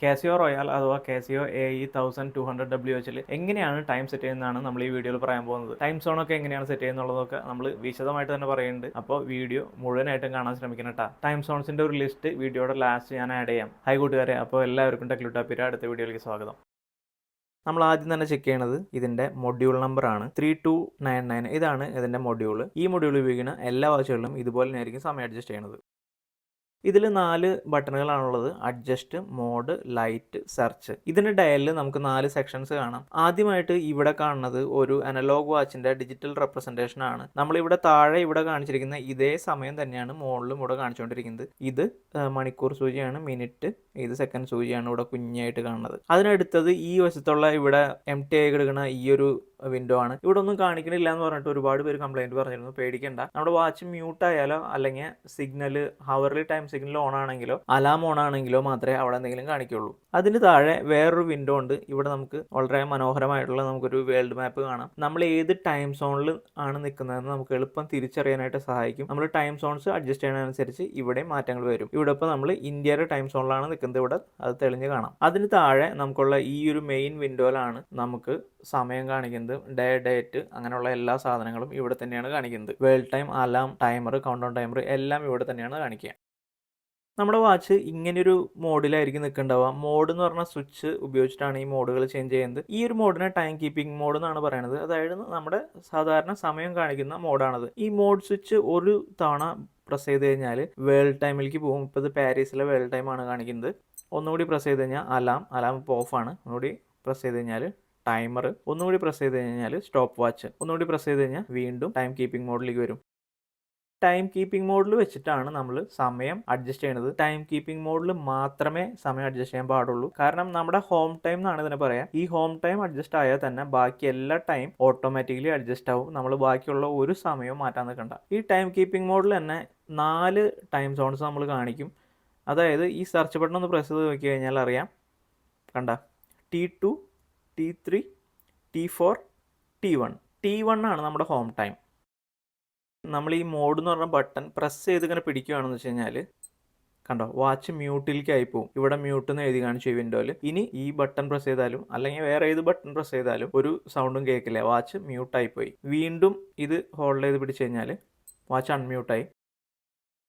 Casio royal അഥവാ Casio AE1200WHൽ എങ്ങനെയാണ് time set ചെയ്യുന്നതാണ് നമ്മൾ ഈ വീഡിയോയിൽ പറയാൻ പോകുന്നത്. ടൈം സോണൊക്കെ എങ്ങനെയാണ് സെറ്റ് ചെയ്യുന്നുള്ളതൊക്കെ നമ്മൾ വിശദമായിട്ട് തന്നെ പറയുന്നുണ്ട്. അപ്പോൾ വീഡിയോ മുഴുവനായിട്ടും കാണാൻ ശ്രമിക്കണം കേട്ടോ. ടൈം സോൺസിൻ്റെ ഒരു ലിസ്റ്റ് വീഡിയോയുടെ ലാസ്റ്റ് ഞാൻ ആഡ് ചെയ്യാം. ഹൈ കൂട്ടുകാരെ, അപ്പോൾ എല്ലാവർക്കും ടെക്ലുട്ടാപ്പിയുടെ അടുത്ത വീഡിയോയിലേക്ക് സ്വാഗതം. നമ്മൾ ആദ്യം തന്നെ ചെക്ക് ചെയ്യണത് ഇതിൻ്റെ മൊഡ്യൂൾ നമ്പർ ആണ്. 3299 ഇതാണ് ഇതിൻ്റെ മൊഡ്യൂൾ. ഈ മൊഡ്യൂൾ ഉപയോഗിക്കുന്ന എല്ലാ വാച്ചുകളിലും ഇതുപോലെ തന്നെ ആയിരിക്കും സമയം അഡ്ജസ്റ്റ് ചെയ്യണത്. ഇതിൽ 4 ബട്ടണുകളാണുള്ളത്: അഡ്ജസ്റ്റ്, മോഡ്, ലൈറ്റ്, സെർച്ച്. ഇതിൻ്റെ ഡയലിൽ നമുക്ക് 4 സെക്ഷൻസ് കാണാം. ആദ്യമായിട്ട് ഇവിടെ കാണുന്നത് ഒരു അനലോഗ് വാച്ചിൻ്റെ ഡിജിറ്റൽ റെപ്രസെൻറ്റേഷൻ ആണ്. നമ്മളിവിടെ താഴെ ഇവിടെ കാണിച്ചിരിക്കുന്ന ഇതേ സമയം തന്നെയാണ് മുകളിലും ഇവിടെ കാണിച്ചുകൊണ്ടിരിക്കുന്നത്. ഇത് മണിക്കൂർ സൂചിയാണ്, മിനിറ്റ്, ഇത് സെക്കൻഡ് സൂചിയാണ് ഇവിടെ കുഞ്ഞായിട്ട് കാണുന്നത്. അതിനടുത്തത് ഈ വശത്തുള്ള ഇവിടെ empty ആയി കിടക്കുന്ന ഈ ഒരു വിൻഡോ ആണ്. ഇവിടെ ഒന്നും കാണിക്കണില്ല എന്ന് പറഞ്ഞിട്ട് ഒരുപാട് പേര് കംപ്ലൈൻറ്റ് പറഞ്ഞിരുന്നു. പേടിക്കണ്ട, നമ്മുടെ വാച്ച് മ്യൂട്ട് ആയാലോ അല്ലെങ്കിൽ signal hourly time signal on ആണെങ്കിലോ അലാം ഓൺ ആണെങ്കിലോ മാത്രമേ അവിടെ എന്തെങ്കിലും കാണിക്കുള്ളൂ. അതിന് താഴെ വേറൊരു വിൻഡോ ഉണ്ട്. ഇവിടെ നമുക്ക് വളരെ മനോഹരമായിട്ടുള്ള നമുക്കൊരു വേൾഡ് മാപ്പ് കാണാം. നമ്മൾ ഏത് ടൈം സോണിൽ ആണ് നിൽക്കുന്നതെന്ന് നമുക്ക് എളുപ്പം തിരിച്ചറിയാനായിട്ട് സഹായിക്കും. നമ്മൾ ടൈം സോൺസ് അഡ്ജസ്റ്റ് ചെയ്യുന്നതനുസരിച്ച് ഇവിടെ മാറ്റങ്ങൾ വരും. ഇവിടെ ഇപ്പോൾ നമ്മൾ ഇന്ത്യയുടെ ടൈം സോണിലാണ് നിൽക്കുന്നത്. ഇവിടെ അത് തെളിഞ്ഞ് കാണാം. അതിന് താഴെ നമുക്കുള്ള ഈ ഒരു മെയിൻ വിൻഡോയിലാണ് നമുക്ക് സമയം കാണിക്കുന്നത്. ഡേറ്റ് അങ്ങനെയുള്ള എല്ലാ സാധനങ്ങളും ഇവിടെ തന്നെയാണ് കാണിക്കുന്നത്. World time, alarm, timer, count down timer എല്ലാം ഇവിടെ തന്നെയാണ് കാണിക്കുക. നമ്മുടെ വാച്ച് ഇങ്ങനെയൊരു മോഡിലായിരിക്കും നിൽക്കുന്നുണ്ടാവുക. മോഡ് എന്ന് പറഞ്ഞാൽ സ്വിച്ച് ഉപയോഗിച്ചിട്ടാണ് ഈ മോഡുകൾ ചേഞ്ച് ചെയ്യുന്നത്. ഈ ഒരു മോഡിനെ ടൈം കീപ്പിംഗ് മോഡ് എന്നാണ് പറയുന്നത്. അതായത് നമ്മുടെ സാധാരണ സമയം കാണിക്കുന്ന മോഡാണത്. ഈ മോഡ് സ്വിച്ച് ഒരു തവണ പ്രസ് ചെയ്ത് കഴിഞ്ഞാൽ വേൾഡ് ടൈമിലേക്ക് പോകും. ഇപ്പോൾ ഇത് പാരീസിലെ വേൾഡ് ടൈമാണ് കാണിക്കുന്നത്. ഒന്നുകൂടി പ്രസ് ചെയ്ത് കഴിഞ്ഞാൽ അലാം ഇപ്പോൾ ഓഫാണ്. ഒന്നുകൂടി പ്രസ് ചെയ്ത് കഴിഞ്ഞാൽ ടൈമർ, ഒന്നുകൂടി പ്രസ് ചെയ്ത് കഴിഞ്ഞാൽ സ്റ്റോപ്പ് വാച്ച്, ഒന്നുകൂടി പ്രസ് ചെയ്ത് കഴിഞ്ഞാൽ വീണ്ടും ടൈം കീപ്പിംഗ് മോഡിലേക്ക് വരും. ടൈം കീപ്പിംഗ് മോഡിൽ വെച്ചിട്ടാണ് നമ്മൾ സമയം അഡ്ജസ്റ്റ് ചെയ്യുന്നത്. ടൈം കീപ്പിംഗ് മോഡിൽ മാത്രമേ സമയം അഡ്ജസ്റ്റ് ചെയ്യാൻ പാടുള്ളൂ. കാരണം നമ്മുടെ ഹോം ടൈം എന്നാണ് ഇതിനെ പറയാം. ഈ ഹോം ടൈം അഡ്ജസ്റ്റ് ആയാൽ തന്നെ ബാക്കി എല്ലാ ടൈം ഓട്ടോമാറ്റിക്കലി അഡ്ജസ്റ്റ് ആവും. നമ്മൾ ബാക്കിയുള്ള ഒരു സമയവും മാറ്റാൻ നിൽക്കണ്ട. ഈ ടൈം കീപ്പിംഗ് മോഡിൽ തന്നെ 4 ടൈം സോൺസ് നമ്മൾ കാണിക്കും. അതായത് ഈ സെർച്ച് ബട്ടൺ ഒന്ന് പ്രസ് ചെയ്ത് നോക്കി കഴിഞ്ഞാൽ അറിയാം. കണ്ട, T2, T3, T4, T1. T1 ആണ് നമ്മുടെ ഹോം ടൈം. നമ്മൾ ഈ മോഡ് എന്ന് പറഞ്ഞ ബട്ടൺ പ്രസ് ചെയ്ത് ഇങ്ങനെ പിടിക്കുകയാണെന്ന് വെച്ച് കഴിഞ്ഞാൽ കണ്ടോ, വാച്ച് മ്യൂട്ടിലേക്ക് ആയി പോകും. ഇവിടെ മ്യൂട്ട് എന്ന് എഴുതി കാണിച്ചു ഈ വിൻഡോയിൽ. ഇനി ഈ ബട്ടൺ പ്രസ് ചെയ്താലും അല്ലെങ്കിൽ വേറെ ഏത് ബട്ടൺ പ്രസ് ചെയ്താലും ഒരു സൗണ്ടും കേൾക്കില്ല. വാച്ച് മ്യൂട്ടായി പോയി. വീണ്ടും ഇത് ഹോൾഡ് ചെയ്ത് പിടിച്ചു കഴിഞ്ഞാൽ വാച്ച് അൺമ്യൂട്ടായി.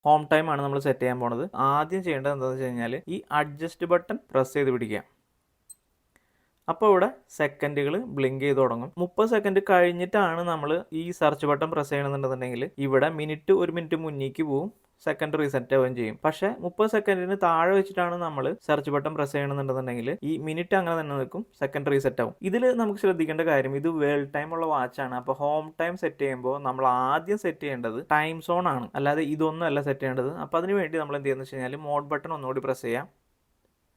ഹോം ടൈം ആണ് നമ്മൾ സെറ്റ് ചെയ്യാൻ പോണത്. ആദ്യം ചെയ്യേണ്ടത് എന്താണെന്ന് വെച്ച് കഴിഞ്ഞാൽ ഈ അഡ്ജസ്റ്റ് ബട്ടൺ പ്രസ് ചെയ്ത് പിടിക്കുക. അപ്പോൾ ഇവിടെ സെക്കൻഡുകൾ ബ്ലിങ്ക് ചെയ്ത് തുടങ്ങും. 30 സെക്കൻഡ് കഴിഞ്ഞിട്ടാണ് നമ്മൾ ഈ സെർച്ച് ബട്ടൺ പ്രസ് ചെയ്യണമെന്നുണ്ടെന്നുണ്ടെങ്കിൽ ഇവിടെ ഒരു മിനിറ്റ് മുന്നേക്ക് പോവും, സെക്കൻഡ് റീസെറ്റ് ആവുകയും ചെയ്യും. പക്ഷേ 30 സെക്കൻഡിന് താഴെ വെച്ചിട്ടാണ് നമ്മൾ സെർച്ച് ബട്ടൺ പ്രസ് ചെയ്യണമെന്നുണ്ടെന്നുണ്ടെങ്കിൽ ഈ മിനിറ്റ് അങ്ങനെ തന്നെ നിൽക്കും, സെക്കൻഡ് റീസെറ്റ് ആവും. ഇതിൽ നമുക്ക് ശ്രദ്ധിക്കേണ്ട കാര്യം, ഇത് വേൾഡ് ടൈം ഉള്ള വാച്ചാണ്. അപ്പോൾ ഹോം ടൈം സെറ്റ് ചെയ്യുമ്പോൾ നമ്മൾ ആദ്യം സെറ്റ് ചെയ്യേണ്ടത് ടൈം സോൺ ആണ്, അല്ലാതെ ഇതൊന്നും അല്ല സെറ്റ് ചെയ്യേണ്ടത്. അപ്പോൾ അതിന് വേണ്ടി നമ്മൾ എന്ത് ചെയ്യുന്നത് വെച്ച് കഴിഞ്ഞാൽ മോഡ് ബട്ടൺ ഒന്നുകൂടി പ്രസ് ചെയ്യാം.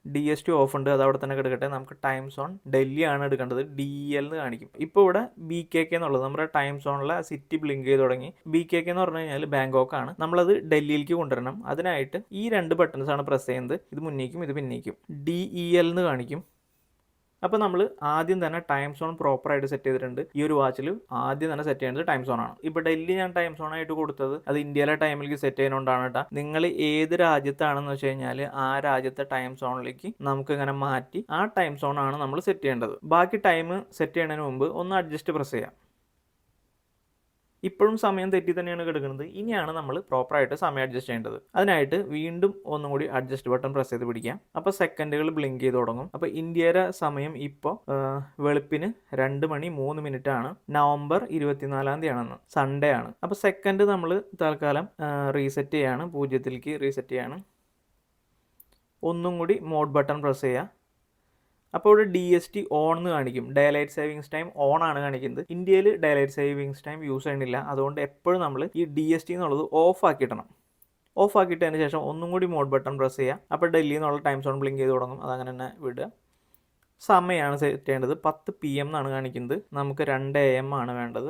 DST ഓഫ് ഉണ്ട്, അത് അവിടെ തന്നെ കിടക്കട്ടെ. നമുക്ക് ടൈം സോൺ ഡൽഹി ആണ് എടുക്കേണ്ടത്. DL എന്ന് കാണിക്കും. ഇപ്പോൾ ഇവിടെ BKK എന്നുള്ളത് നമ്മുടെ ടൈം സോണിലെ സിറ്റി ബ്ലിങ്ക് ചെയ്ത് തുടങ്ങി. BKK എന്ന് പറഞ്ഞു കഴിഞ്ഞാൽ ബാങ്കോക്ക് ആണ്. നമ്മളത് ഡൽഹിയിലേക്ക് കൊണ്ടുവരണം. അതിനായിട്ട് ഈ 2 ബട്ടൺസ് ആണ് പ്രസ് ചെയ്യുന്നത്. ഇത് മുന്നേക്കും ഇത് പിന്നേക്കും. DEL എന്ന് കാണിക്കും. അപ്പോൾ നമ്മൾ ആദ്യം തന്നെ ടൈം സോൺ പ്രോപ്പറായിട്ട് സെറ്റ് ചെയ്തിട്ടുണ്ട്. ഈ ഒരു വാച്ചിൽ ആദ്യം തന്നെ സെറ്റ് ചെയ്യേണ്ടത് ടൈം സോൺ ആണ്. ഇപ്പോൾ ഡൽഹി ഞാൻ ടൈം സോൺ ആയിട്ട് കൊടുത്തത് അത് ഇന്ത്യയിലെ ടൈമിലേക്ക് സെറ്റ് ചെയ്യുന്നതുകൊണ്ടാണ് കേട്ടോ. നിങ്ങൾ ഏത് രാജ്യത്താണെന്ന് വെച്ച് കഴിഞ്ഞാൽ ആ രാജ്യത്തെ ടൈം സോണിലേക്ക് നമുക്ക് ഇങ്ങനെ മാറ്റി ആ ടൈം സോൺ ആണ് നമ്മൾ സെറ്റ് ചെയ്യേണ്ടത്. ബാക്കി ടൈം സെറ്റ് ചെയ്യുന്നതിന് മുമ്പ് ഒന്ന് അഡ്ജസ്റ്റ് പ്രസ് ചെയ്യാം. ഇപ്പോഴും സമയം തെറ്റി തന്നെയാണ് കിടക്കുന്നത്. ഇനിയാണ് നമ്മൾ പ്രോപ്പറായിട്ട് സമയം അഡ്ജസ്റ്റ് ചെയ്യേണ്ടത്. അതിനായിട്ട് വീണ്ടും ഒന്നും കൂടി അഡ്ജസ്റ്റ് ബട്ടൺ പ്രസ് ചെയ്ത് പിടിക്കാം. അപ്പോൾ സെക്കൻഡുകൾ ബ്ലിങ്ക് ചെയ്ത് തുടങ്ങും. അപ്പോൾ ഇന്ത്യയുടെ സമയം ഇപ്പോൾ വെളുപ്പിന് 2:03 ആണ്. നവംബർ 24 ആണെന്ന്, സൺഡേ ആണ്. അപ്പോൾ സെക്കൻഡ് നമ്മൾ തൽക്കാലം റീസെറ്റ് ചെയ്യാണ്, 0ലേക്ക് റീസെറ്റ് ചെയ്യാണ്. ഒന്നും കൂടി മോഡ് ബട്ടൺ പ്രസ് ചെയ്യുക. അപ്പോൾ ഇവിടെ DST ഓൺ എന്ന് കാണിക്കും. ഡേലൈറ്റ് സേവിങ്സ് ടൈം ഓൺ ആണ് കാണിക്കുന്നത്. ഇന്ത്യയിൽ ഡേലൈറ്റ് സേവിങ്സ് ടൈം യൂസ് ചെയ്യണില്ല. അതുകൊണ്ട് എപ്പോഴും നമ്മൾ ഈ DST എന്നുള്ളത് ഓഫ് ആക്കിയിടണം. ഓഫ് ആക്കിയിട്ടതിന് ശേഷം ഒന്നും കൂടി മോഡ് ബട്ടൺ പ്രസ് ചെയ്യുക. അപ്പോൾ ഡൽഹിയിൽ നിന്നുള്ള ടൈം സോൺ ബ്ലിങ്ക് ചെയ്ത് തുടങ്ങും. അതങ്ങനെ തന്നെ വിടുക. സമയമാണ് സെറ്റ് ചെയ്യേണ്ടത്. 10 PM എന്നാണ് കാണിക്കുന്നത്. നമുക്ക് 2 AM ആണ് വേണ്ടത്.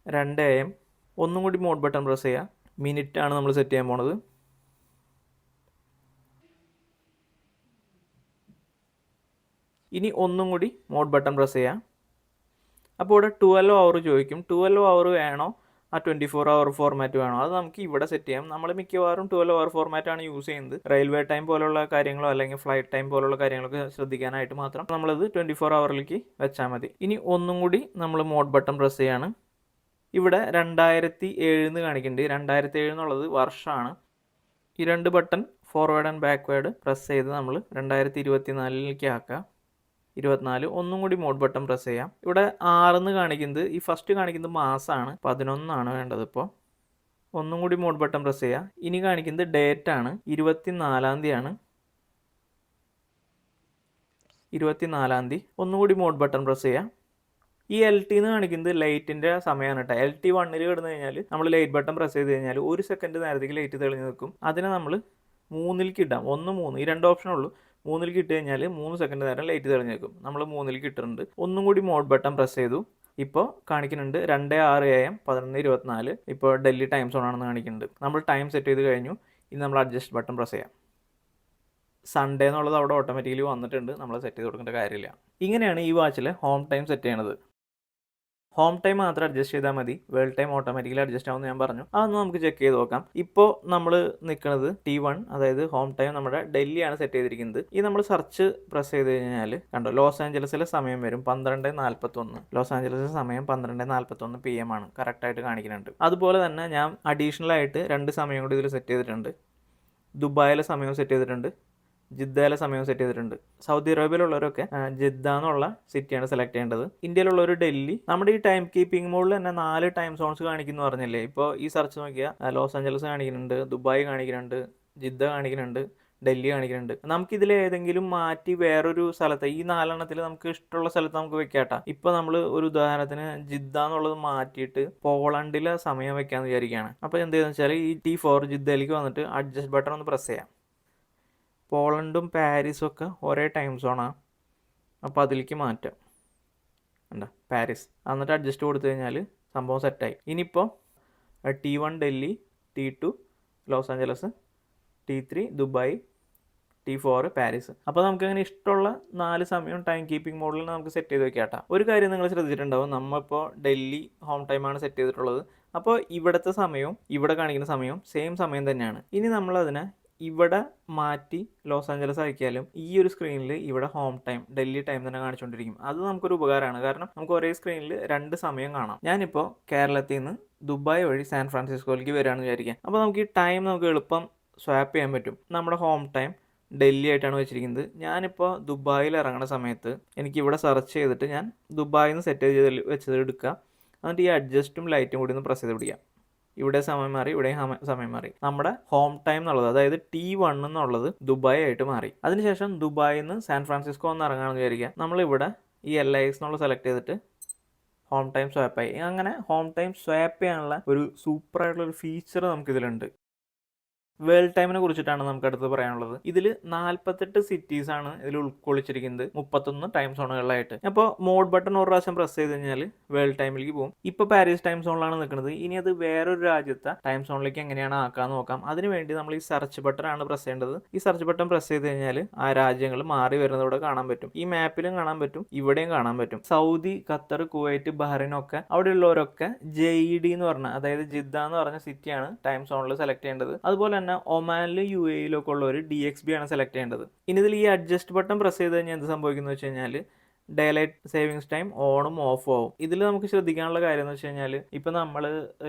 2 AM. ഒന്നും കൂടി മോഡ് ബട്ടൺ പ്രസ് ചെയ്യുക. മിനിറ്റ് ആണ് നമ്മൾ സെറ്റ് ചെയ്യാൻ പോണത്. ഇനി ഒന്നും കൂടി മോഡ് ബട്ടൺ പ്രസ് ചെയ്യാം. അപ്പോൾ ഇവിടെ 12 hour ചോദിക്കും. 12 hour വേണോ ആ 24 hour ഫോർമാറ്റ് വേണോ, അത് നമുക്ക് ഇവിടെ സെറ്റ് ചെയ്യാം. നമ്മൾ മിക്കവാറും 12 hour ഫോർമാറ്റാണ് യൂസ് ചെയ്യുന്നത്. റെയിൽവേ ടൈം പോലുള്ള കാര്യങ്ങളോ അല്ലെങ്കിൽ ഫ്ലൈറ്റ് ടൈം പോലുള്ള കാര്യങ്ങളൊക്കെ ശ്രദ്ധിക്കാനായിട്ട് മാത്രം നമ്മളത് 24 hourലേക്ക് വെച്ചാൽ മതി. ഇനി ഒന്നും കൂടി നമ്മൾ മോഡ് ബട്ടൺ പ്രസ് ചെയ്യാണ്. ഇവിടെ 2007 കാണിക്കുന്നുണ്ട്. 2007 എന്നുള്ളത് വർഷമാണ്. ഈ 2 button forward and backward press ചെയ്ത് നമ്മൾ 2024 ആക്കുക. 24 ഒന്നും കൂടി മോഡ് ബട്ടൺ പ്രസ് ചെയ്യാം. ഇവിടെ 6 കാണിക്കുന്നത്, ഈ ഫസ്റ്റ് കാണിക്കുന്നത് മാസമാണ്, 11 വേണ്ടത്. ഇപ്പോൾ ഒന്നും കൂടി മോഡ് ബട്ടൺ പ്രസ് ചെയ്യുക. ഇനി കാണിക്കുന്നത് ഡേറ്റ് ആണ്, 24 24. ഒന്നും കൂടി മോഡ് ബട്ടൺ പ്രസ് ചെയ്യാം. ഈ LT എന്ന് കാണിക്കുന്നത് ലൈറ്റിൻ്റെ സമയമാണ് കേട്ടോ. LT 1 കിടന്നു കഴിഞ്ഞാൽ നമ്മൾ ലൈറ്റ് ബട്ടൺ പ്രസ് ചെയ്ത് കഴിഞ്ഞാൽ 1 സെക്കൻഡ് നേരത്തേക്ക് ലൈറ്റ് തെളിഞ്ഞ് നിൽക്കും. അതിനെ നമ്മൾ 3 ഇടാം. 1, 3 ഈ 2 ഓപ്ഷനുള്ളൂ. 3 ഇട്ട് കഴിഞ്ഞാൽ 3 സെക്കൻഡ് നേരം ലൈറ്റ് തെളിഞ്ഞ് നിൽക്കും. നമ്മൾ 3 ഇട്ടിട്ടുണ്ട്. ഒന്നും കൂടി മോഡ് ബട്ടൺ പ്രസ് ചെയ്തു. ഇപ്പോൾ കാണിക്കുന്നുണ്ട് 2:06 AM 11:24. ഇപ്പോൾ ഡൽഹി ടൈം സോൺ ആണെന്ന് കാണിക്കുന്നുണ്ട്. നമ്മൾ ടൈം സെറ്റ് ചെയ്ത് കഴിഞ്ഞു. ഇനി നമ്മൾ അഡ്ജസ്റ്റ് ബട്ടൺ പ്രസ് ചെയ്യാം. സൺഡേ എന്നുള്ളത് അവിടെ ഓട്ടോമാറ്റിക്കലി വന്നിട്ടുണ്ട്. നമ്മൾ സെറ്റ് ചെയ്ത് കൊടുക്കേണ്ട കാര്യമില്ല. ഇങ്ങനെയാണ് ഈ വാച്ചിൽ ഹോം ടൈം സെറ്റ് ചെയ്യണത്. ഹോം ടൈം മാത്രം അഡ്ജസ്റ്റ് ചെയ്താൽ മതി. വേൾഡ് ടൈം ഓട്ടോമാറ്റിക്കലി അഡ്ജസ്റ്റ് ആവുമെന്ന് ഞാൻ പറഞ്ഞു. അതൊന്ന് നമുക്ക് ചെക്ക് ചെയ്ത് നോക്കാം. ഇപ്പോൾ നമ്മൾ നിൽക്കുന്നത് T1, അതായത് ഹോം ടൈം നമ്മുടെ ഡൽഹിയാണ് സെറ്റ് ചെയ്തിരിക്കുന്നത്. ഈ നമ്മൾ സെർച്ച് പ്രസ് ചെയ്ത് കഴിഞ്ഞാൽ കണ്ടോ, ലോസ് ആഞ്ചലസിലെ സമയം വരും 12:41. ലോസ് ആഞ്ചലസിലെ സമയം 12:41 PM ആണ് കറക്റ്റായിട്ട് കാണിക്കുന്നുണ്ട്. അതുപോലെ തന്നെ ഞാൻ അഡീഷണൽ ആയിട്ട് 2 സമയം കൂടി ഇതിൽ സെറ്റ് ചെയ്തിട്ടുണ്ട്. ദുബായിലെ സമയം സെറ്റ് ചെയ്തിട്ടുണ്ട്, ജിദ്ദയിലെ സമയം സെറ്റ് ചെയ്തിട്ടുണ്ട്. സൗദി അറേബ്യയിലുള്ളവരൊക്കെ ജിദ്ദ എന്നുള്ള സിറ്റിയാണ് സെലക്ട് ചെയ്യേണ്ടത്. ഇന്ത്യയിലുള്ളവർ ഡൽഹി. നമ്മുടെ ഈ ടൈം കീപ്പിംഗ് മോഡിൽ തന്നെ 4 ടൈം സോൺസ് കാണിക്കുന്നു പറഞ്ഞില്ലേ. ഇപ്പോൾ ഈ സെർച്ച് നോക്കിയാൽ ലോസ് ആഞ്ചലസ് കാണിക്കുന്നുണ്ട്, ദുബായ് കാണിക്കുന്നുണ്ട്, ജിദ്ദ കാണിക്കുന്നുണ്ട്, ഡൽഹി കാണിക്കുന്നുണ്ട്. നമുക്കിതിൽ ഏതെങ്കിലും മാറ്റി വേറൊരു സ്ഥലത്ത്, ഈ 4 നമുക്ക് ഇഷ്ടമുള്ള സ്ഥലത്ത് നമുക്ക് വെക്കാട്ടോ. ഇപ്പോൾ നമ്മൾ ഒരു ഉദാഹരണത്തിന് ജിദ്ദ എന്നുള്ളത് മാറ്റിയിട്ട് പോളണ്ടിലെ സമയം വെക്കാമെന്ന് വിചാരിക്കുകയാണ്. അപ്പോൾ എന്ത് ചെയ്യുന്നത് വെച്ചാൽ ഈ T4 ജിദ്ദയിലേക്ക് വന്നിട്ട് അഡ്ജസ്റ്റ് ബട്ടൺ ഒന്ന് പ്രസ് ചെയ്യാം. പോളണ്ടും പാരീസും ഒക്കെ ഒരേ ടൈം സോണാണ്. അപ്പോൾ അതിലേക്ക് മാറ്റാം. എന്താ പാരീസ്, എന്നിട്ട് അഡ്ജസ്റ്റ് കൊടുത്തു കഴിഞ്ഞാൽ സംഭവം സെറ്റായി. ഇനിയിപ്പോൾ T1 Delhi, T2 Los Angeles, T3 Dubai, T4 Paris. അപ്പോൾ നമുക്ക് അങ്ങനെ ഇഷ്ടമുള്ള 4 സമയം ടൈം കീപ്പിംഗ് മോഡിൽ നമുക്ക് സെറ്റ് ചെയ്ത് വെക്കാട്ടോ. ഒരു കാര്യം നിങ്ങൾ ശ്രദ്ധിച്ചിട്ടുണ്ടാവും, നമ്മളിപ്പോൾ ഡൽഹി ഹോം ടൈമാണ് സെറ്റ് ചെയ്തിട്ടുള്ളത്. അപ്പോൾ ഇവിടുത്തെ സമയവും ഇവിടെ കാണിക്കുന്ന സമയവും സെയിം സമയം തന്നെയാണ്. ഇനി നമ്മളതിനെ ഇവിടെ മാറ്റി ലോസ് ആഞ്ചലസ് ആക്കിയാലും ഈ ഒരു സ്ക്രീനിൽ ഇവിടെ ഹോം ടൈം ഡൽഹി ടൈം തന്നെ കാണിച്ചുകൊണ്ടിരിക്കും. അത് നമുക്കൊരു ഉപകാരമാണ്. കാരണം നമുക്ക് ഒരേ സ്ക്രീനിൽ 2 സമയം കാണാം. ഞാനിപ്പോൾ കേരളത്തിൽ നിന്ന് ദുബായ് വഴി സാൻ ഫ്രാൻസിസ്കോയിലേക്ക് വരികയാണെന്ന് വിചാരിക്കാം. അപ്പോൾ നമുക്ക് ഈ ടൈം നമുക്ക് എളുപ്പം സ്വാപ്പ് ചെയ്യാൻ പറ്റും. നമ്മുടെ ഹോം ടൈം ഡൽഹി ആയിട്ടാണ് വെച്ചിരിക്കുന്നത്. ഞാനിപ്പോൾ ദുബായിൽ ഇറങ്ങുന്ന സമയത്ത് എനിക്കിവിടെ സെർച്ച് ചെയ്തിട്ട് ഞാൻ ദുബായിൽ നിന്ന് സെറ്റ് ചെയ്ത് വെച്ചത് എടുക്കുക. എന്നിട്ട് ഈ അഡ്ജസ്റ്റും ലൈറ്റും കൂടി ഒന്ന് പ്രസ് ചെയ്ത് പിടിക്കാം. ഇവിടെ സമയം മാറി, ഇവിടെ സമയം മാറി. നമ്മുടെ ഹോം ടൈം എന്നുള്ളത്, അതായത് T1 എന്നുള്ളത് ദുബായ് ആയിട്ട് മാറി. അതിനുശേഷം ദുബായിൽ നിന്ന് സാൻ ഫ്രാൻസിസ്കോ എന്ന് ഇറങ്ങാമെന്ന് വിചാരിക്കുക. നമ്മളിവിടെ ഈ LIX എന്നുള്ള സെലക്ട് ചെയ്തിട്ട് ഹോം ടൈം സ്വാപ്പായി. അങ്ങനെ ഹോം ടൈം സ്വാപ്പ് ചെയ്യാനുള്ള ഒരു സൂപ്പറായിട്ടുള്ള ഒരു ഫീച്ചർ നമുക്കിതിലുണ്ട്. വേൾഡ് ടൈമിനെ കുറിച്ചിട്ടാണ് നമുക്ക് അടുത്ത് പറയാനുള്ളത്. ഇതിൽ 48 സിറ്റീസാണ് ഇതിൽ ഉൾക്കൊള്ളിച്ചിരിക്കുന്നത്, 31 ടൈം സോണുകളിലായിട്ട്. അപ്പോൾ മോഡ് ബട്ടൺ ഒരു പ്രാവശ്യം പ്രസ് ചെയ്ത് കഴിഞ്ഞാൽ വേൾഡ് ടൈമിലേക്ക് പോകും. ഇപ്പോൾ പാരീസ് ടൈം സോണിലാണ് നിൽക്കുന്നത്. ഇനി അത് വേറൊരു രാജ്യത്തെ ടൈം സോണിലേക്ക് എങ്ങനെയാണ് ആക്കാന്ന് നോക്കാം. അതിനുവേണ്ടി നമ്മൾ ഈ സെർച്ച് ബട്ടൺ ആണ് പ്രസ് ചെയ്യേണ്ടത്. ഈ സെർച്ച് ബട്ടൺ പ്രസ് ചെയ്ത് കഴിഞ്ഞാൽ ആ രാജ്യങ്ങൾ മാറി വരുന്നത് ഇവിടെ കാണാൻ പറ്റും. ഈ മാപ്പിലും കാണാൻ പറ്റും, ഇവിടെയും കാണാൻ പറ്റും. സൗദി, ഖത്തർ, കുവൈറ്റ്, ബഹ്റൈൻ ഒക്കെ അവിടെയുള്ളവരൊക്കെ JED എന്ന് പറഞ്ഞ, അതായത് ജിദ്ദ എന്ന് പറഞ്ഞ സിറ്റിയാണ് ടൈം സോണിൽ സെലക്ട് ചെയ്യേണ്ടത്. അതുപോലെ തന്നെ ഒമാനിലും UAEയിലൊക്കെ ഉള്ളവർ DXB ആണ് സെലക്ട് ചെയ്യേണ്ടത്. ഇനി ഇതിൽ ഈ അഡ്ജസ്റ്റ് ബട്ടൺ പ്രസ് ചെയ്ത് കഴിഞ്ഞാൽ എന്ത് സംഭവിക്കുന്നു വെച്ച് കഴിഞ്ഞാൽ ഡേലൈറ്റ് സേവിങ്സ് ടൈം ഓണും ഓഫും ആവും. ഇതിൽ നമുക്ക് ശ്രദ്ധിക്കാനുള്ള കാര്യം എന്ന് വെച്ച് കഴിഞ്ഞാൽ ഇപ്പോൾ നമ്മൾ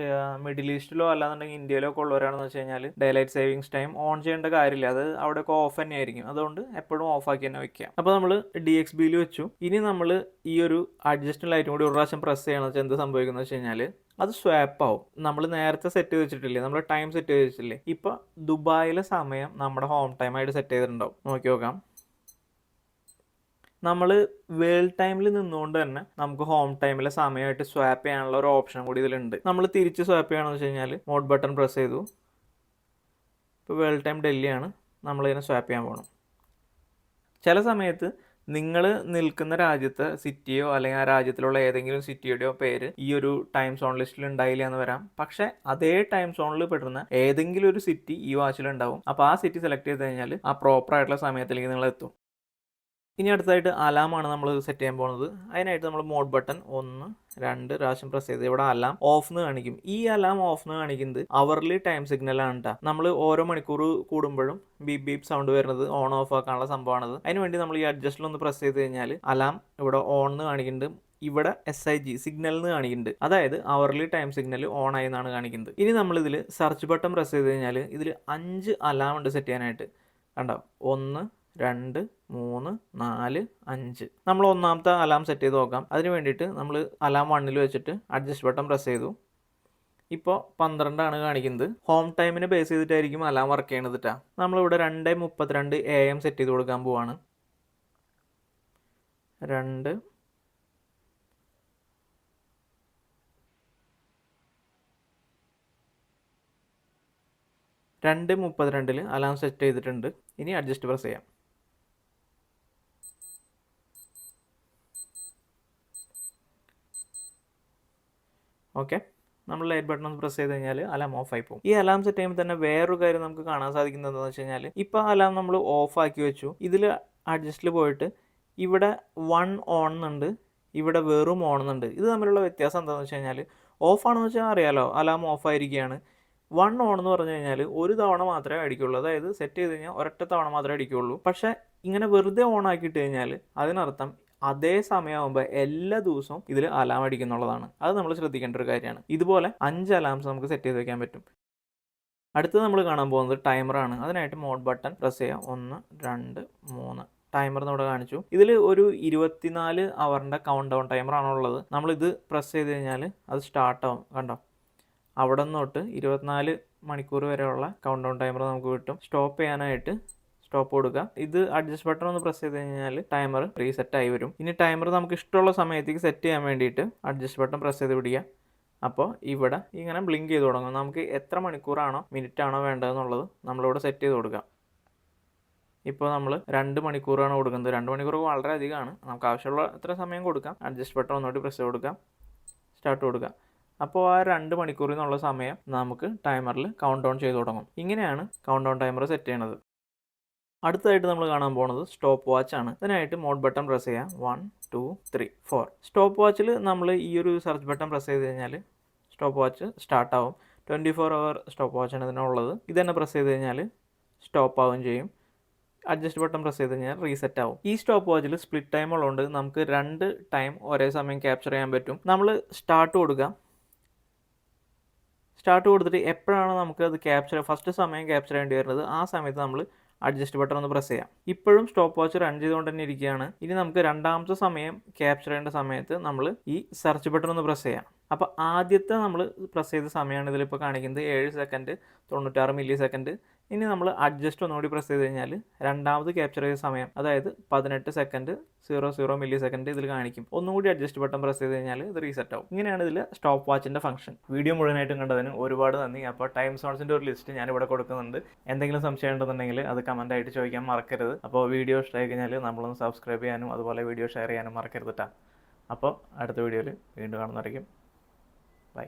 മിഡിൽ ഈസ്റ്റിലോ അല്ലാന്നുണ്ടെങ്കിൽ ഇന്ത്യയിലോ ഒക്കെ ഉള്ളവരാണെന്ന് വെച്ച് കഴിഞ്ഞാൽ ഡേലൈറ്റ് സേവിങ്സ് ടൈം ഓൺ ചെയ്യേണ്ട കാര്യമില്ല. അത് അവിടെയൊക്കെ ഓഫ് തന്നെ ആയിരിക്കും. അതുകൊണ്ട് എപ്പോഴും ഓഫാക്കി തന്നെ വെക്കുക. അപ്പോൾ നമ്മൾ DXBയിൽ വെച്ചു. ഇനി നമ്മൾ ഈ ഒരു അഡ്ജസ്റ്റ് ലൈറ്റും കൂടി ഒരു പ്രാവശ്യം പ്രസ് ചെയ്യണമെന്ന് വെച്ചാൽ എന്ത് സംഭവിക്കുന്നു വെച്ച് കഴിഞ്ഞാൽ അത് സ്വാപ്പ് ആവും. നമ്മൾ നേരത്തെ സെറ്റ് ചെയ്ത് വെച്ചിട്ടില്ലേ, നമ്മൾ ടൈം സെറ്റ് ചെയ്ത് വെച്ചിട്ടില്ലേ, ഇപ്പോൾ ദുബായിലെ സമയം നമ്മുടെ ഹോം ടൈമായിട്ട് സെറ്റ് ചെയ്തിട്ടുണ്ടാവും. നോക്കി നോക്കാം. നമ്മൾ വേൾഡ് ടൈമിൽ നിന്നുകൊണ്ട് തന്നെ നമുക്ക് ഹോം ടൈമിലെ സമയമായിട്ട് സ്വാപ്പ് ചെയ്യാനുള്ള ഒരു ഓപ്ഷൻ കൂടി ഇതിലുണ്ട്. നമ്മൾ തിരിച്ച് സ്വാപ്പ് ചെയ്യണമെന്ന് വെച്ച് കഴിഞ്ഞാൽ മോഡ് ബട്ടൺ പ്രസ് ചെയ്തു. ഇപ്പോൾ വേൾഡ് ടൈം ഡൽഹിയാണ്, നമ്മളിതിനെ സ്വാപ്പ് ചെയ്യാൻ പോകണം. ചില സമയത്ത് നിങ്ങൾ നിൽക്കുന്ന രാജ്യത്തെ സിറ്റിയോ അല്ലെങ്കിൽ ആ രാജ്യത്തിലുള്ള ഏതെങ്കിലും സിറ്റിയുടെയോ പേര് ഈ ഒരു ടൈം സോൺ ലിസ്റ്റിൽ ഉണ്ടായില്ല എന്ന് വരാം. പക്ഷേ അതേ ടൈം സോണിൽ പെടുന്ന ഏതെങ്കിലും ഒരു സിറ്റി ഈ വാച്ചിൽ ഉണ്ടാവും. അപ്പോൾ ആ സിറ്റി സെലക്ട് ചെയ്ത് കഴിഞ്ഞാൽ ആ പ്രോപ്പർ ആയിട്ടുള്ള സമയത്തിലേക്ക് നിങ്ങൾ എത്തും. ഇനി അടുത്തതായിട്ട് അലാമാണ് നമ്മൾ സെറ്റ് ചെയ്യാൻ പോകുന്നത്. അതിനായിട്ട് നമ്മൾ മോഡ് ബട്ടൺ 1 2 പ്രാവശ്യം പ്രസ് ചെയ്ത് ഇവിടെ അലാം ഓഫ് എന്ന് കാണിക്കും. ഈ അലാം ഓഫ് എന്ന് കാണിക്കുന്നത് അവർലി ടൈം സിഗ്നൽ ആണ് കേട്ടോ. നമ്മൾ ഓരോ മണിക്കൂർ കൂടുമ്പോഴും ബീപ് ബീപ് സൗണ്ട് വരുന്നത് ഓൺ ഓഫ് ആക്കാനുള്ള സംഭവമാണത്. അതിനുവേണ്ടി നമ്മൾ ഈ അഡ്ജസ്റ്റിൽ ഒന്ന് പ്രസ് ചെയ്ത് കഴിഞ്ഞാൽ അലാം ഇവിടെ ഓൺ എന്ന് കാണിക്കുന്നുണ്ട്, ഇവിടെ SIG സിഗ്നൽ എന്ന് കാണിക്കുന്നുണ്ട്. അതായത് അവർലി ടൈം സിഗ്നൽ ഓൺ ആയി എന്നാണ് കാണിക്കുന്നത്. ഇനി നമ്മൾ ഇതിൽ സെർച്ച് ബട്ടൺ പ്രസ് ചെയ്ത് കഴിഞ്ഞാൽ ഇതിൽ 5 അലാം ഉണ്ട് സെറ്റ് ചെയ്യാനായിട്ട്. കണ്ടോ, 1 2 3 4 5. നമ്മൾ ഒന്നാമത്തെ അലാം സെറ്റ് ചെയ്ത് നോക്കാം. അതിന് വേണ്ടിയിട്ട് നമ്മൾ അലാം 1 വെച്ചിട്ട് അഡ്ജസ്റ്റ് ബട്ടൺ പ്രസ് ചെയ്തു. ഇപ്പോൾ 12 ആണ് കാണിക്കുന്നത്. ഹോം ടൈമിനെ ബേസ് ചെയ്തിട്ടായിരിക്കും അലാം വർക്ക് ചെയ്യണത് കേട്ടോ. നമ്മളിവിടെ 2:32 AM സെറ്റ് ചെയ്ത് കൊടുക്കാൻ പോവാണ്. 2:32 അലാം സെറ്റ് ചെയ്തിട്ടുണ്ട്. ഇനി അഡ്ജസ്റ്റ് പ്രസ് ചെയ്യാം. ഓക്കെ, നമ്മൾ ലൈറ്റ് ബട്ടൺ ഒന്ന് പ്രസ് ചെയ്ത് കഴിഞ്ഞാൽ അലാം ഓഫ് ആയി പോകും. ഈ അലാം സെറ്റ് ചെയ്യുമ്പോൾ തന്നെ വേറൊരു കാര്യം നമുക്ക് കാണാൻ സാധിക്കുന്നത് എന്താണെന്ന് വെച്ച് കഴിഞ്ഞാൽ, ഇപ്പോൾ അലാം നമ്മൾ ഓഫ് ആക്കി വെച്ചു. ഇതിൽ അഡ്ജസ്റ്റിൽ പോയിട്ട് ഇവിടെ 1 ഓൺ എന്നുണ്ട്, ഇവിടെ വെറും ഓൺ എന്നുണ്ട്. ഇത് തമ്മിലുള്ള വ്യത്യാസം എന്താണെന്ന് വെച്ച് കഴിഞ്ഞാൽ, ഓഫ് ആണെന്ന് വെച്ചാൽ അറിയാലോ അലാം ഓഫ് ആയിരിക്കുകയാണ്. 1 ഓൺ എന്ന് പറഞ്ഞു കഴിഞ്ഞാൽ ഒരു തവണ മാത്രമേ അടിക്കുള്ളൂ, അതായത് സെറ്റ് ചെയ്ത് കഴിഞ്ഞാൽ ഒരൊറ്റ തവണ മാത്രമേ അടിക്കുള്ളൂ. പക്ഷേ ഇങ്ങനെ വെറുതെ ഓൺ ആക്കിയിട്ട് കഴിഞ്ഞാൽ അതിനർത്ഥം അതേ സമയമാകുമ്പോൾ എല്ലാ ദിവസവും ഇതിൽ അലാം അടിക്കുന്നുള്ളതാണ്. അത് നമ്മൾ ശ്രദ്ധിക്കേണ്ട ഒരു കാര്യമാണ്. ഇതുപോലെ 5 അലാംസ് നമുക്ക് സെറ്റ് ചെയ്ത് വെക്കാൻ പറ്റും. അടുത്തത് നമ്മൾ കാണാൻ പോകുന്നത് ടൈമറാണ്. അതിനായിട്ട് മോഡ് ബട്ടൺ പ്രസ് ചെയ്യാം. 1 2 3 ടൈമർ ഇവിടെ കാണിച്ചു. ഇതിൽ ഒരു 24 അവറിൻ്റെ കൗണ്ട് ഡൗൺ ടൈമറാണുള്ളത്. നമ്മളിത് പ്രസ് ചെയ്ത് കഴിഞ്ഞാൽ അത് സ്റ്റാർട്ടാവും. കണ്ടോ, അവിടെ നിന്ന് തൊട്ട് 24 മണിക്കൂർ വരെയുള്ള കൗണ്ട് ഡൗൺ ടൈമർ നമുക്ക് കിട്ടും. സ്റ്റോപ്പ് ചെയ്യാനായിട്ട് സ്റ്റോപ്പ് കൊടുക്കുക. ഇത് അഡ്ജസ്റ്റ് ബട്ടൺ ഒന്ന് പ്രസ് ചെയ്ത് കഴിഞ്ഞാൽ ടൈമർ റീസെറ്റ് ആയി വരും. ഇനി ടൈമർ നമുക്ക് ഇഷ്ടമുള്ള സമയത്തേക്ക് സെറ്റ് ചെയ്യാൻ വേണ്ടിയിട്ട് അഡ്ജസ്റ്റ് ബട്ടൺ പ്രസ് ചെയ്ത് പിടിക്കുക. അപ്പോൾ ഇവിടെ ഇങ്ങനെ ബ്ലിങ്ക് ചെയ്ത് തുടങ്ങും. നമുക്ക് എത്ര മണിക്കൂറാണോ മിനിറ്റ് ആണോ വേണ്ടതെന്നുള്ളത് നമ്മളിവിടെ സെറ്റ് ചെയ്ത് കൊടുക്കാം. ഇപ്പോൾ നമ്മൾ 2 മണിക്കൂറാണ് കൊടുക്കുന്നത്. 2 മണിക്കൂർ വളരെ അധികമാണ്. നമുക്ക് ആവശ്യമുള്ള എത്ര സമയം കൊടുക്കാം. അഡ്ജസ്റ്റ് ബട്ടൺ ഒന്നുകൂടി പ്രസ് ചെയ്ത് കൊടുക്കാം, സ്റ്റാർട്ട് കൊടുക്കാം. അപ്പോൾ ആ 2 മണിക്കൂറിൽ നിന്നുള്ള സമയം നമുക്ക് ടൈമറിൽ കൗണ്ട് ഡൗൺ ചെയ്ത് തുടങ്ങും. ഇങ്ങനെയാണ് കൗണ്ട് ഡൗൺ ടൈമർ സെറ്റ് ചെയ്യണത്. അടുത്തതായിട്ട് നമ്മൾ കാണാൻ പോകുന്നത് സ്റ്റോപ്പ് വാച്ച് ആണ്. അതിനായിട്ട് മോഡ് ബട്ടൺ പ്രസ് ചെയ്യാം. 1 2 3 4. സ്റ്റോപ്പ് വാച്ചിൽ നമ്മൾ ഈ ഒരു സെർച്ച് ബട്ടൺ പ്രസ് ചെയ്ത് കഴിഞ്ഞാൽ സ്റ്റോപ്പ് വാച്ച് സ്റ്റാർട്ട് ആവും. 24 അവർ സ്റ്റോപ്പ് വാച്ചാണ് ഇതിനുള്ളത്. ഇത് തന്നെ പ്രസ് ചെയ്ത് കഴിഞ്ഞാൽ സ്റ്റോപ്പ് ആവുകയും ചെയ്യും. അഡ്ജസ്റ്റ് ബട്ടൺ പ്രസ് ചെയ്ത് കഴിഞ്ഞാൽ റീസെറ്റ് ആവും. ഈ സ്റ്റോപ്പ് വാച്ചിൽ സ്പ്ലിറ്റ് ടൈം ഉള്ളതുകൊണ്ട് നമുക്ക് 2 ടൈം ഒരേ സമയം ക്യാപ്ചർ ചെയ്യാൻ പറ്റും. നമ്മൾ സ്റ്റാർട്ട് കൊടുക്കാം. സ്റ്റാർട്ട് കൊടുത്തിട്ട് എപ്പോഴാണ് നമുക്ക് അത് ഫസ്റ്റ് സമയം ക്യാപ്ചർ ചെയ്യേണ്ടി വരുന്നത് ആ സമയത്ത് നമ്മൾ അഡ്ജസ്റ്റ് ബട്ടൺ ഒന്ന് പ്രസ് ചെയ്യാം. ഇപ്പോഴും സ്റ്റോപ്പ് വാച്ച് റൺ ചെയ്തുകൊണ്ട് തന്നെ ഇരിക്കുകയാണ്. ഇനി നമുക്ക് രണ്ടാമത്തെ സമയം ക്യാപ്ചർ ചെയ്യേണ്ട സമയത്ത് നമ്മൾ ഈ സെർച്ച് ബട്ടൺ ഒന്ന് പ്രസ് ചെയ്യാം. അപ്പോൾ ആദ്യത്തെ നമ്മൾ പ്രസ് ചെയ്ത സമയമാണ് ഇതിലിപ്പോൾ കാണിക്കുന്നത് 7 സെക്കൻഡ് 96 മില്ലി സെക്കൻഡ്. ഇനി നമ്മൾ അഡ്ജസ്റ്റ് ഒന്നുകൂടി പ്രസ് ചെയ്ത് കഴിഞ്ഞാൽ രണ്ടാമത് ക്യാപ്ചർ ചെയ്ത സമയം, അതായത് 18 സെക്കൻഡ് 00 മില്ലി സെക്കൻഡ് ഇതിൽ കാണിക്കും. ഒന്നുകൂടി അഡ്ജസ്റ്റ് ബട്ടൺ പ്രസ് ചെയ്ത് കഴിഞ്ഞാൽ ഇത് റീസെറ്റ് ആവും. ഇങ്ങനെയാണ് ഇതിൽ സ്റ്റോപ്പ് വാച്ചിൻ്റെ ഫംഗ്ഷൻ. വീഡിയോ മുഴുവനായിട്ടും കണ്ടതിന് ഒരുപാട് നന്ദി. അപ്പോൾ ടൈം സോൺസിൻ്റെ ഒരു ലിസ്റ്റ് ഞാനിവിടെ കൊടുക്കുന്നുണ്ട്. എന്തെങ്കിലും സംശയം ഉണ്ടെന്നുണ്ടെങ്കിൽ അത് കമൻ്റ് ആയിട്ട് ചോദിക്കാൻ മറക്കരുത്. അപ്പോൾ വീഡിയോ ഇഷ്ടമായി കഴിഞ്ഞാൽ നമ്മളൊന്ന് സബ്സ്ക്രൈബ് ചെയ്യാനും അതുപോലെ വീഡിയോ ഷെയർ ചെയ്യാനും മറക്കരുത് കേട്ടോ. അപ്പോൾ അടുത്ത വീഡിയോയിൽ വീണ്ടും കാണുന്നതായിരിക്കും. ബൈ.